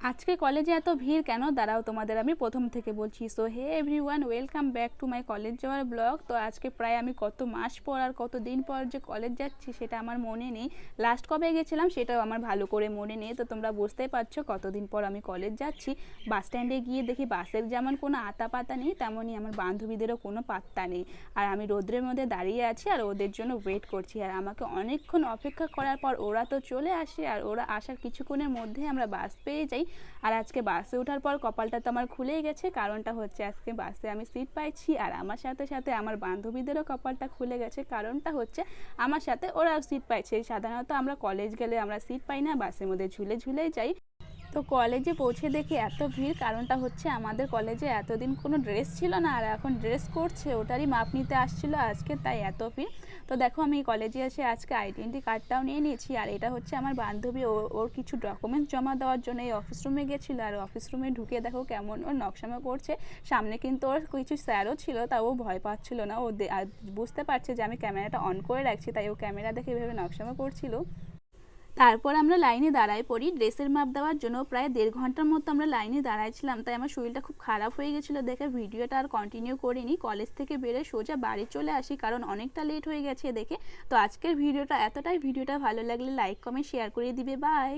আজকে কলেজে এত ভিড় কেন? দাঁড়াও, তোমাদের আমি প্রথম থেকে বলছি। So hey everyone, welcome back to my college যাওয়ার ব্লগ। তো আজকে প্রায় আমি কত মাস পর আর কত দিন পর যে কলেজ যাচ্ছি সেটা আমার মনে নেই। লাস্ট কবে গেছিলাম সেটাও আমার ভালো করে মনে নেই। তো তোমরা বুঝতেই পারছো কতদিন পর আমি কলেজ যাচ্ছি। বাস স্ট্যান্ডে গিয়ে দেখি বাসের যেমন কোনো আতা পাতা নেই, তেমনই আমার বান্ধবীদেরও কোনো পাত্তা নেই। আর আমি রোদ্রের মধ্যে দাঁড়িয়ে আছি আর ওদের জন্য ওয়েট করছি। আর আমাকে অনেকক্ষণ অপেক্ষা করার পর ওরা তো চলে আসে, আর ওরা আসার কিছুক্ষণের মধ্যেই আমরা বাস পেয়ে যাই। আর আজকে বাসে ওঠার পর কপালটা তো আমার খুলেই গেছে, কারণটা হচ্ছে আজকে বাসে আমি সিট পাইছি। আর আমার সাথে সাথে আমার বান্ধবীদেরও কপালটা খুলে গেছে, কারণটা হচ্ছে আমার সাথে ওরাও সিট পাইছে। সাধারণত আমরা কলেজ গেলে আমরা সিট পাই না, বাসের মধ্যে ঝুলে ঝুলেই যাই। তো কলেজে পৌঁছে দেখি এত ভিড়, কারণটা হচ্ছে আমাদের কলেজে এতদিন কোনো ড্রেস ছিল না, আর এখন ড্রেস করছে, ওটারই মাপ নিতে আসছিলো আজকে, তাই এত ভিড়। তো দেখো আমি কলেজে এসে আজকে আইডেন্টি কার্ডটাও নিয়ে নিয়েছি। আর এটা হচ্ছে আমার বান্ধবী, ওর কিছু ডকুমেন্টস জমা দেওয়ার জন্য এই অফিস রুমে গেছিলো। আর অফিস রুমে ঢুকে দেখো কেমন ওর নকশামো করছে। সামনে কিন্তু ওর কিছু স্যারও ছিল, তাও ও ভয় পাচ্ছিল না। ও বুঝতে পারছে যে আমি ক্যামেরাটা অন করে রাখছি, তাই ও ক্যামেরা দেখে এভাবে নকশামো করছিল। তারপর আমরা লাইনে দাঁড়ায় পড়ি ড্রেসের মাপ দেওয়ার জন্য। প্রায় 1.5 ঘন্টার মতো আমরা লাইনে দাঁড়াইছিলাম, তাই আমার শরীরটা খুব খারাপ হয়ে গেছিলো দেখে ভিডিওটা আর কন্টিনিউ করিনি। কলেজ থেকে বেরোয় সোজা বাড়ি চলে আসি, কারণ অনেকটা লেট হয়ে গেছে দেখে। তো আজকের ভিডিওটা এতটাই। ভিডিওটা ভালো লাগলে লাইক কমেন্ট শেয়ার করে দিবে। বাই।